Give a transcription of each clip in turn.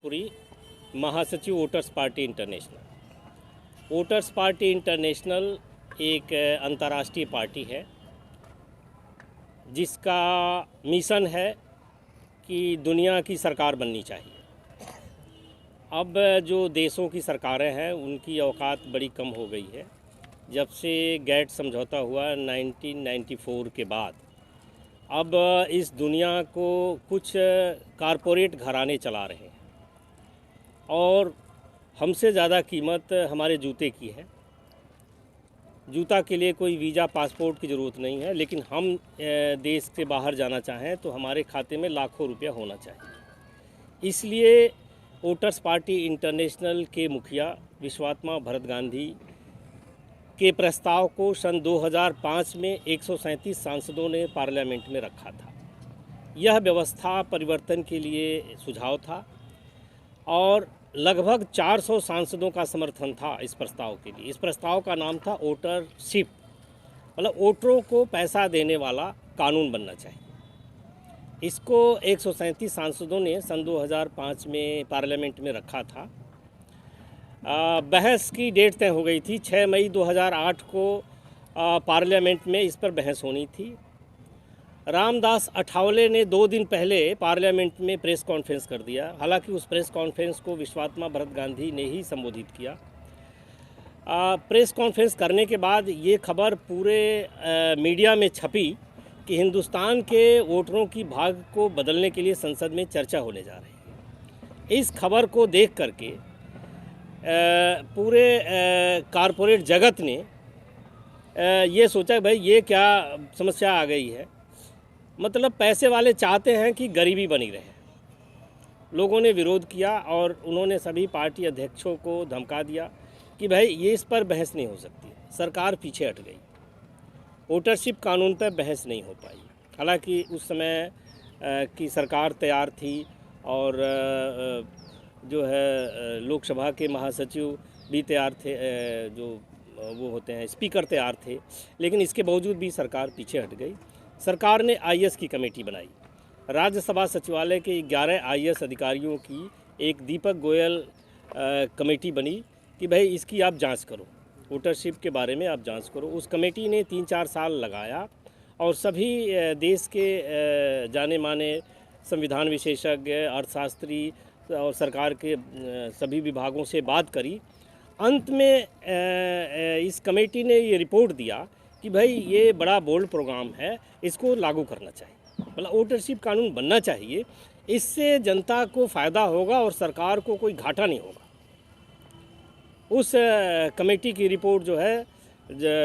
पुरी महासचिव voters party international. Voters party international एक अंतर्राष्ट्रीय पार्टी है जिसका मिशन है कि दुनिया की सरकार बननी चाहिए। अब जो देशों की सरकारें हैं उनकी औकात बड़ी कम हो गई है। जब से गैट समझौता हुआ 1994 के बाद अब इस दुनिया को कुछ कारपोरेट घराने चला रहे हैं और हमसे ज़्यादा कीमत हमारे जूते की है। जूता के लिए कोई वीज़ा पासपोर्ट की ज़रूरत नहीं है, लेकिन हम देश से बाहर जाना चाहें तो हमारे खाते में लाखों रुपया होना चाहिए। इसलिए वोटर्स पार्टी इंटरनेशनल के मुखिया विश्वात्मा भरत गांधी के प्रस्ताव को सन 2005 में 137 सांसदों ने पार्लियामेंट में रखा था। यह व्यवस्था परिवर्तन के लिए सुझाव था और लगभग 400 सांसदों का समर्थन था इस प्रस्ताव के लिए। इस प्रस्ताव का नाम था वोटरशिप, मतलब वोटरों को पैसा देने वाला कानून बनना चाहिए। इसको 137 सांसदों ने सन 2005 में पार्लियामेंट में रखा था। बहस की डेट तय हो गई थी। 6 मई 2008 को पार्लियामेंट में इस पर बहस होनी थी। रामदास अठावले ने 2 दिन पहले पार्लियामेंट में प्रेस कॉन्फ्रेंस कर दिया। हालांकि उस प्रेस कॉन्फ्रेंस को विश्वात्मा भरत गांधी ने ही संबोधित किया। प्रेस कॉन्फ्रेंस करने के बाद ये खबर पूरे मीडिया में छपी कि हिंदुस्तान के वोटरों की भाग्य को बदलने के लिए संसद में चर्चा होने जा रही है। इस खबर को देख करके पूरे कारपोरेट जगत ने ये सोचा भाई ये क्या समस्या आ गई है। मतलब पैसे वाले चाहते हैं कि गरीबी बनी रहे। लोगों ने विरोध किया और उन्होंने सभी पार्टी अध्यक्षों को धमका दिया कि भाई ये इस पर बहस नहीं हो सकती। सरकार पीछे हट गई। वोटरशिप कानून पर बहस नहीं हो पाई। हालांकि उस समय की सरकार तैयार थी और जो है लोकसभा के महासचिव भी तैयार थे, जो वो होते हैं स्पीकर तैयार थे, लेकिन इसके बावजूद भी सरकार पीछे हट गई। सरकार ने आईएएस की कमेटी बनाई। राज्यसभा सचिवालय के 11 आईएएस अधिकारियों की एक दीपक गोयल कमेटी बनी कि भाई इसकी आप जांच करो, वोटरशिप के बारे में आप जांच करो। उस कमेटी ने 3-4 साल लगाया और सभी देश के जाने माने संविधान विशेषज्ञ, अर्थशास्त्री और सरकार के सभी विभागों से बात करी। अंत में इस कमेटी ने ये रिपोर्ट दिया कि भाई ये बड़ा बोल्ड प्रोग्राम है, इसको लागू करना चाहिए, मतलब वोटरशिप कानून बनना चाहिए। इससे जनता को फ़ायदा होगा और सरकार को कोई घाटा नहीं होगा। उस कमेटी की रिपोर्ट जो है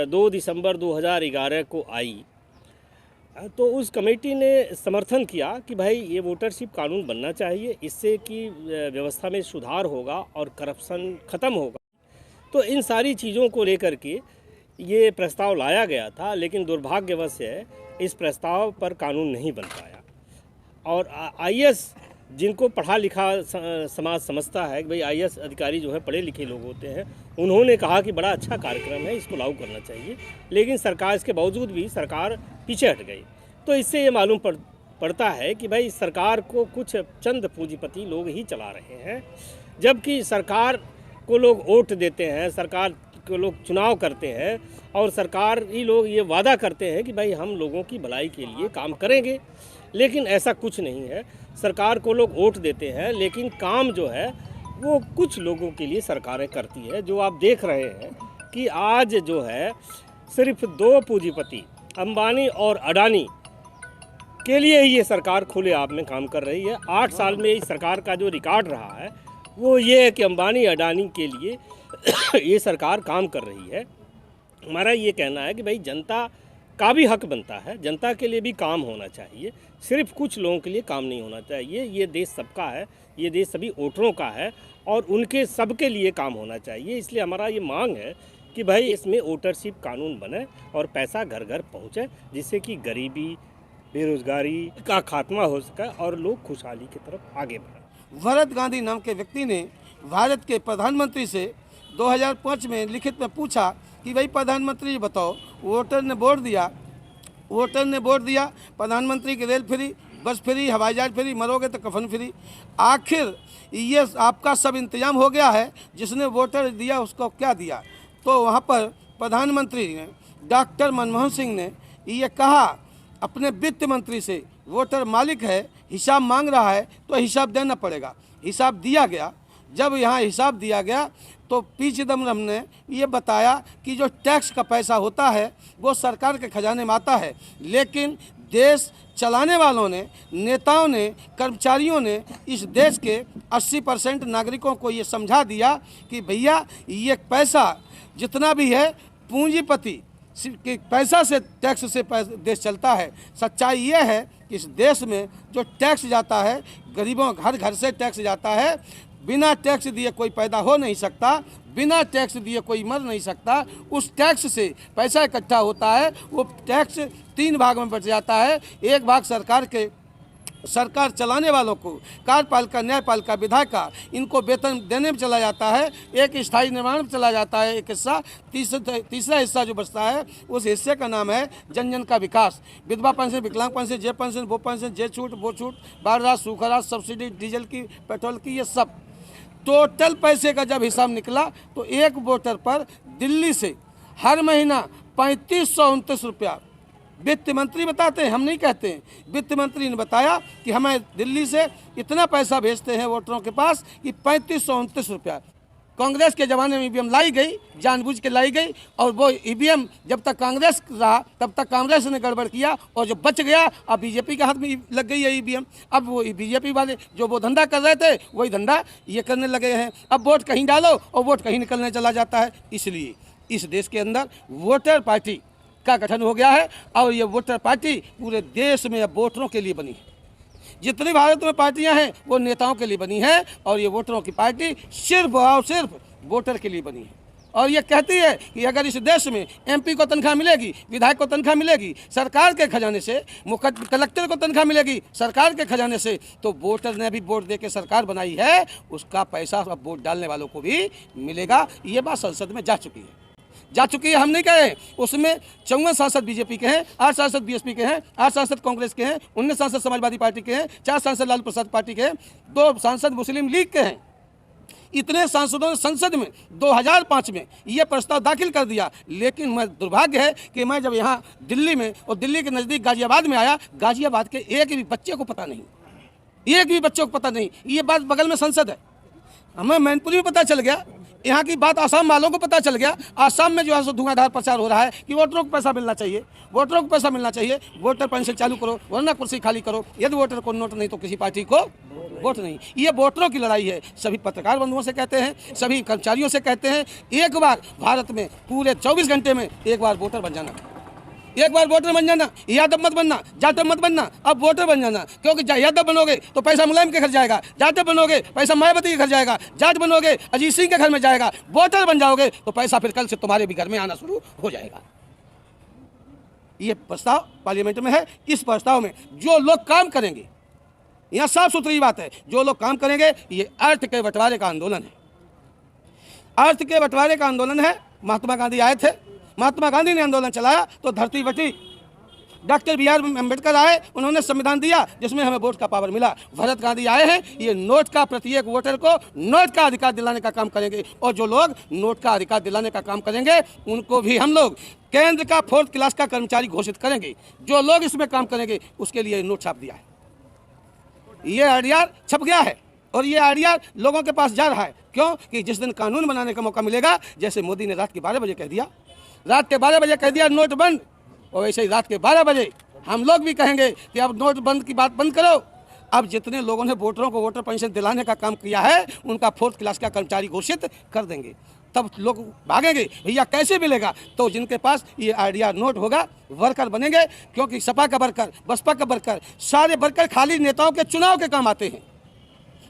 2 दिसंबर 2011 को आई, तो उस कमेटी ने समर्थन किया कि भाई ये वोटरशिप कानून बनना चाहिए। इससे कि व्यवस्था में सुधार होगा और करप्शन ख़त्म होगा। तो इन सारी चीज़ों को लेकर के ये प्रस्ताव लाया गया था, लेकिन दुर्भाग्यवश है इस प्रस्ताव पर कानून नहीं बन पाया। और आईएएस जिनको पढ़ा लिखा समाज समझता है कि भाई आईएएस अधिकारी जो है पढ़े लिखे लोग होते हैं, उन्होंने कहा कि बड़ा अच्छा कार्यक्रम है, इसको लागू करना चाहिए। लेकिन सरकार इसके बावजूद भी सरकार पीछे हट गई। तो इससे ये मालूम पड़ता है कि भाई सरकार को कुछ चंद पूंजीपति लोग ही चला रहे हैं, जबकि सरकार को लोग वोट देते हैं, सरकार को लोग चुनाव करते हैं और सरकार ही लोग ये वादा करते हैं कि भाई हम लोगों की भलाई के लिए काम करेंगे। लेकिन ऐसा कुछ नहीं है। सरकार को लोग वोट देते हैं, लेकिन काम जो है वो कुछ लोगों के लिए सरकारें करती है। जो आप देख रहे हैं कि आज जो है सिर्फ 2 पूंजीपति अंबानी और अडानी के लिए ही ये सरकार खुलेआम में काम कर रही है। 8 साल में इस सरकार का जो रिकॉर्ड रहा है वो ये है कि अंबानी अडानी के लिए ये सरकार काम कर रही है। हमारा ये कहना है कि भाई जनता का भी हक बनता है, जनता के लिए भी काम होना चाहिए। सिर्फ कुछ लोगों के लिए काम नहीं होना चाहिए। ये देश सबका है, ये देश सभी वोटरों का है और उनके सबके लिए काम होना चाहिए। इसलिए हमारा ये मांग है कि भाई इसमें वोटरशिप कानून बने और पैसा घर घर पहुँचे, जिससे कि गरीबी, बेरोजगारी का खात्मा हो सके और लोग खुशहाली की तरफ आगे बढ़ें। भरत गांधी नाम के व्यक्ति ने भारत के प्रधानमंत्री से 2005 में लिखित में पूछा कि भाई प्रधानमंत्री बताओ, वोटर ने वोट दिया प्रधानमंत्री की रेल फ्री, बस फ्री, हवाई जहाज फ्री, मरोगे तो कफन फ्री। आखिर ये आपका सब इंतजाम हो गया है, जिसने वोटर दिया उसको क्या दिया। तो वहाँ पर प्रधानमंत्री ने, डॉक्टर मनमोहन सिंह ने ये कहा अपने वित्त मंत्री से, वोटर मालिक है, हिसाब मांग रहा है तो हिसाब देना पड़ेगा। हिसाब दिया गया। जब यहाँ हिसाब दिया गया तो पी चिदम्बरम ने ये बताया कि जो टैक्स का पैसा होता है वो सरकार के खजाने में आता है, लेकिन देश चलाने वालों ने, नेताओं ने, कर्मचारियों ने इस देश के 80% नागरिकों को ये समझा दिया कि भैया ये पैसा जितना भी है पूंजीपति के पैसा से, टैक्स से देश चलता है। सच्चाई ये है कि इस देश में जो टैक्स जाता है, गरीबों घर घर से टैक्स जाता है। बिना टैक्स दिए कोई पैदा हो नहीं सकता, बिना टैक्स दिए कोई मर नहीं सकता। उस टैक्स से पैसा इकट्ठा होता है, वो टैक्स 3 भाग में बट जाता है। एक भाग सरकार चलाने वालों को, कार्यपालिका, न्यायपालिका, विधायिका, इनको वेतन देने में चला जाता है। एक स्थायी निर्माण में चला जाता है एक हिस्सा। तीसरा हिस्सा जो बचता है उस हिस्से का नाम है जन जन का विकास। विधवा पेंशन, विकलांग पेंशन, जे पेंशन, वो पेंशन, जे छूट, वो छूट, बाढ़ राहत, सूखा राहत, सब्सिडी, डीजल की, पेट्रोल की, ये सब टोटल पैसे का जब हिसाब निकला तो एक वोटर पर दिल्ली से हर महीना 3529 रुपया, वित्त मंत्री बताते हैं, हम नहीं कहते हैं, वित्त मंत्री ने बताया कि हमें दिल्ली से इतना पैसा भेजते हैं वोटरों के पास कि 3529 रुपया। कांग्रेस के ज़माने में ईवीएम लाई गई, जानबूझ के लाई गई, और वो ईवीएम जब तक कांग्रेस रहा तब तक कांग्रेस ने गड़बड़ किया, और जो बच गया अब बीजेपी के हाथ में लग गई है ईवीएम। अब वो बीजेपी वाले जो वो धंधा कर रहे थे वही धंधा ये करने लगे हैं। अब वोट कहीं डालो और वोट कहीं निकलने चला जाता है। इसलिए इस देश के अंदर वोटर पार्टी का गठन हो गया है, और ये वोटर पार्टी पूरे देश में अब वोटरों के लिए बनी है। जितनी भारत में पार्टियां हैं वो नेताओं के लिए बनी है, और ये वोटरों की पार्टी सिर्फ और सिर्फ वोटर के लिए बनी है। और ये कहती है कि अगर इस देश में एमपी को तनख्वाह मिलेगी, विधायक को तनख्वाह मिलेगी सरकार के खजाने से, कलेक्टर को तनख्वाह मिलेगी सरकार के खजाने से, तो वोटर ने भी वोट दे के सरकार बनाई है, उसका पैसा अब वोट डालने वालों को भी मिलेगा। ये बात संसद में जा चुकी है, हम नहीं कहे। उसमें 54 सांसद बीजेपी के हैं, 8 सांसद बीएसपी के हैं, 8 सांसद कांग्रेस के हैं, 19 सांसद समाजवादी पार्टी के हैं, 4 सांसद लालू प्रसाद पार्टी के हैं, 2 सांसद मुस्लिम लीग के हैं। इतने सांसदों ने संसद में 2005 में यह प्रस्ताव दाखिल कर दिया। लेकिन मैं दुर्भाग्य है कि मैं जब यहाँ दिल्ली में, और दिल्ली के नज़दीक गाजियाबाद में आया, गाजियाबाद के एक भी बच्चे को पता नहीं, एक भी बच्चों को पता नहीं। ये बात बगल में संसद है, हमें मैनपुरी में पता चल गया, यहाँ की बात आसाम वालों को पता चल गया। आसाम में जो है सो धुआंधार प्रचार हो रहा है कि वोटरों को पैसा मिलना चाहिए, वोटरों को पैसा मिलना चाहिए, वोटर पेंशन चालू करो वरना कुर्सी खाली करो, यदि वोटर को नोट नहीं तो किसी पार्टी को वोट नहीं। ये वोटरों की लड़ाई है। सभी पत्रकार बंधुओं से कहते हैं, सभी कर्मचारियों से कहते हैं, एक बार भारत में पूरे 24 घंटे में एक बार वोटर बन जाना, एक बार वोटर बन जाना। यादव मत बनना, जाटव मत बनना, अब वोटर बन जाना। क्योंकि यादव बनोगे तो पैसा मुलायम के घर जाएगा, जाटव बनोगे पैसा मायावती के घर जाएगा, जाट बनोगे अजीत सिंह के घर में जाएगा, वोटर बन जाओगे तो पैसा फिर कल से तुम्हारे भी घर में आना शुरू हो जाएगा। ये प्रस्ताव पार्लियामेंट में है। इस प्रस्ताव में जो लोग काम करेंगे, यहाँ साफ सुथरी बात है, जो लोग काम करेंगे, ये अर्थ के बंटवारे का आंदोलन है, अर्थ के बंटवारे का आंदोलन है। महात्मा गांधी आए थे, महात्मा गांधी ने आंदोलन चलाया तो धरती बटी। डॉक्टर BR अम्बेडकर आए, उन्होंने संविधान दिया जिसमें हमें वोट का पावर मिला। भरत गांधी आए हैं, ये नोट का, प्रत्येक वोटर को नोट का अधिकार दिलाने का काम करेंगे। और जो लोग नोट का अधिकार दिलाने का काम करेंगे उनको भी हम लोग केंद्र का 4th क्लास का कर्मचारी घोषित करेंगे। जो लोग इसमें काम करेंगे उसके लिए नोट छाप दिया है, ये IDR छप गया है, और ये IDR लोगों के पास जा रहा है। क्यों कि जिस दिन कानून बनाने का मौका मिलेगा, जैसे मोदी ने रात के 12 बजे कह दिया, रात के 12 बजे कह दिया नोट बंद, और वैसे ही रात के 12 बजे हम लोग भी कहेंगे कि अब नोट बंद की बात बंद करो। अब जितने लोगों ने वोटरों को वोटर पेंशन दिलाने का काम किया है उनका 4th क्लास का कर्मचारी घोषित कर देंगे। तब लोग भागेंगे, भैया कैसे मिलेगा? तो जिनके पास ये IDR नोट होगा वर्कर बनेंगे। क्योंकि सपा का वर्कर, बसपा का वर्कर, सारे वर्कर खाली नेताओं के चुनाव के काम आते हैं।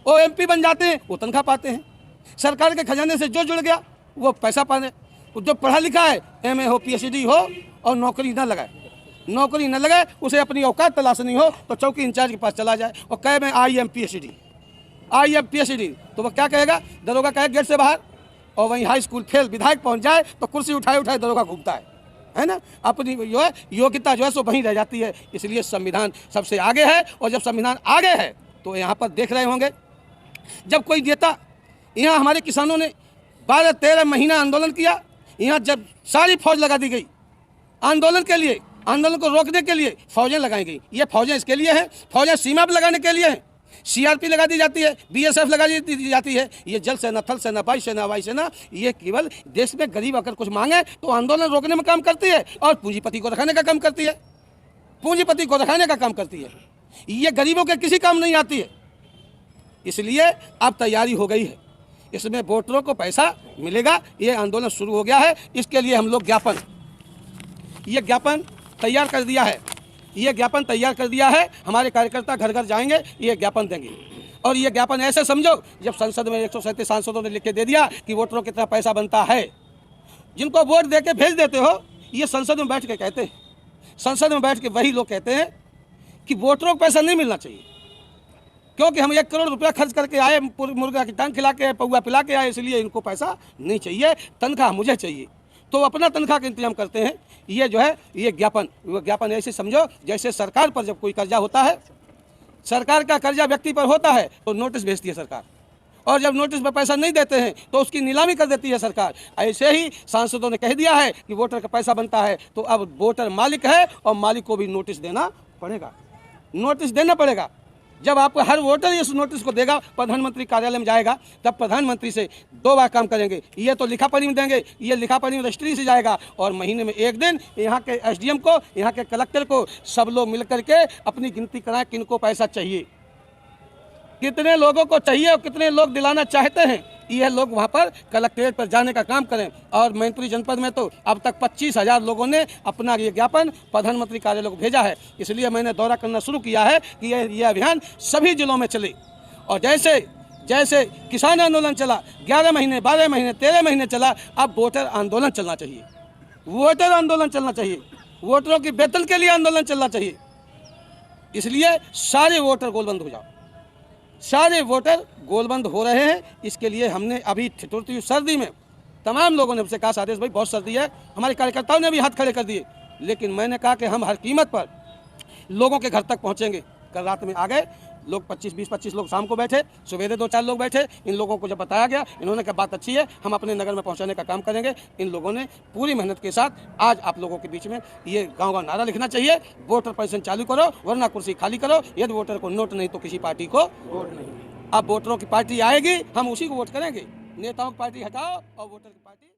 वो MP बन जाते हैं, वो तनख्वाह पाते हैं। सरकार के खजाने से जो जुड़ गया वो पैसा पाने। जो पढ़ा लिखा है, MA हो, PhD हो, और नौकरी न लगाए, उसे अपनी औकात तलाशनी हो तो चौकी इंचार्ज के पास चला जाए और कहे मैं I am PhD, तो वो क्या कहेगा? दरोगा कहे गेट से बाहर, और वहीं हाई स्कूल फेल विधायक पहुंच जाए तो कुर्सी उठाए दरोगा घूमता है ना। अपनी जो है योग्यता जो है सो वहीं रह जाती है। इसलिए संविधान सबसे आगे है, और जब संविधान आगे है तो यहाँ पर देख रहे होंगे जब कोई नेता, यहाँ हमारे किसानों ने 12-13 महीना आंदोलन किया, यहाँ जब सारी फौज लगा दी गई आंदोलन के लिए, आंदोलन को रोकने के लिए फौजें लगाई गई। ये फौजें इसके लिए हैं, फौजें सीमा पर लगाने के लिए हैं। सीआरपी लगा दी जाती है, बीएसएफ लगा दी जाती है। ये जल सेना, थल सेना, वायु सेना, हवाई सेना, ये केवल देश में गरीब अगर कुछ मांगे तो आंदोलन रोकने में काम करती है और पूंजीपति को रखाने का काम करती है, पूंजीपति को रखाने का काम करती है। ये गरीबों के किसी काम नहीं आती है। इसलिए अब तैयारी हो गई है, इसमें वोटरों को पैसा मिलेगा। ये आंदोलन शुरू हो गया है। इसके लिए हम लोग ये ज्ञापन तैयार कर दिया है। ये ज्ञापन तैयार कर दिया है। हमारे कार्यकर्ता घर घर जाएंगे, ये ज्ञापन देंगे। और ये ज्ञापन ऐसे समझो, जब संसद में 137 सांसदों ने लिख के दे दिया कि वोटरों कितना पैसा बनता है, जिनको वोट दे के भेज देते हो, ये संसद में बैठ के कहते हैं, संसद में बैठ के वही लोग कहते हैं कि वोटरों को पैसा नहीं मिलना चाहिए, क्योंकि हम 1 करोड़ रुपया खर्च करके आए, मुर्गा की टांग खिला के, पौवा पिला के आए, इसलिए इनको पैसा नहीं चाहिए, तनख्वाह मुझे चाहिए। तो अपना तनख्वाह का इंतजाम करते हैं। ये जो है ये ज्ञापन ऐसे समझो जैसे सरकार पर जब कोई कर्जा होता है, सरकार का कर्जा व्यक्ति पर होता है तो नोटिस भेजती है सरकार, और जब नोटिस पर पैसा नहीं देते हैं तो उसकी नीलामी कर देती है सरकार। ऐसे ही सांसदों ने कह दिया है कि वोटर का पैसा बनता है, तो अब वोटर मालिक है और मालिक को भी नोटिस देना पड़ेगा, नोटिस देना पड़ेगा। जब आपको हर वोटर इस नोटिस को देगा, प्रधानमंत्री कार्यालय में जाएगा, तब प्रधानमंत्री से 2 बार काम करेंगे। ये तो लिखापढ़ी में देंगे, ये लिखापढ़ी में रजिस्ट्री से जाएगा, और महीने में 1 दिन यहाँ के एसडीएम को, यहाँ के कलेक्टर को, सब लोग मिल करके अपनी गिनती कराएं किनको पैसा चाहिए, कितने लोगों को चाहिए और कितने लोग दिलाना चाहते हैं। यह लोग वहाँ पर कलेक्ट्रेट पर जाने का काम करें। और मैनपुरी जनपद में तो अब तक 25,000 लोगों ने अपना ये ज्ञापन प्रधानमंत्री कार्यालय को भेजा है। इसलिए मैंने दौरा करना शुरू किया है कि ये अभियान सभी जिलों में चले। और जैसे किसान आंदोलन चला, 11 महीने, 12 महीने, 13 महीने चला, अब वोटर आंदोलन चलना चाहिए, वोटर आंदोलन चलना चाहिए, वोटरों की वेतन के लिए आंदोलन चलना चाहिए। इसलिए सारे वोटर गोलबंद हो जाओ, सारे वोटर गोलबंद हो रहे हैं। इसके लिए हमने अभी ठिठुरती सर्दी में तमाम लोगों ने हमसे कहा, सादेश भाई बहुत सर्दी है, हमारे कार्यकर्ताओं ने भी हाथ खड़े कर दिए, लेकिन मैंने कहा कि हम हर कीमत पर लोगों के घर तक पहुंचेंगे। कल रात में आ गए लोग, 20-25 लोग शाम को बैठे, सवेरे 2-4 लोग बैठे। इन लोगों को जब बताया गया, इन्होंने कहा बात अच्छी है, हम अपने नगर में पहुंचाने का काम करेंगे। इन लोगों ने पूरी मेहनत के साथ आज आप लोगों के बीच में ये गाँव नारा लिखना चाहिए, वोटर पेंशन चालू करो वरना कुर्सी खाली करो, यदि वोटर को नोट नहीं तो किसी पार्टी को वोट नहीं। अब वोटरों की पार्टी आएगी, हम उसी को वोट करेंगे। नेताओं की पार्टी हटाओ और वोटर की पार्टी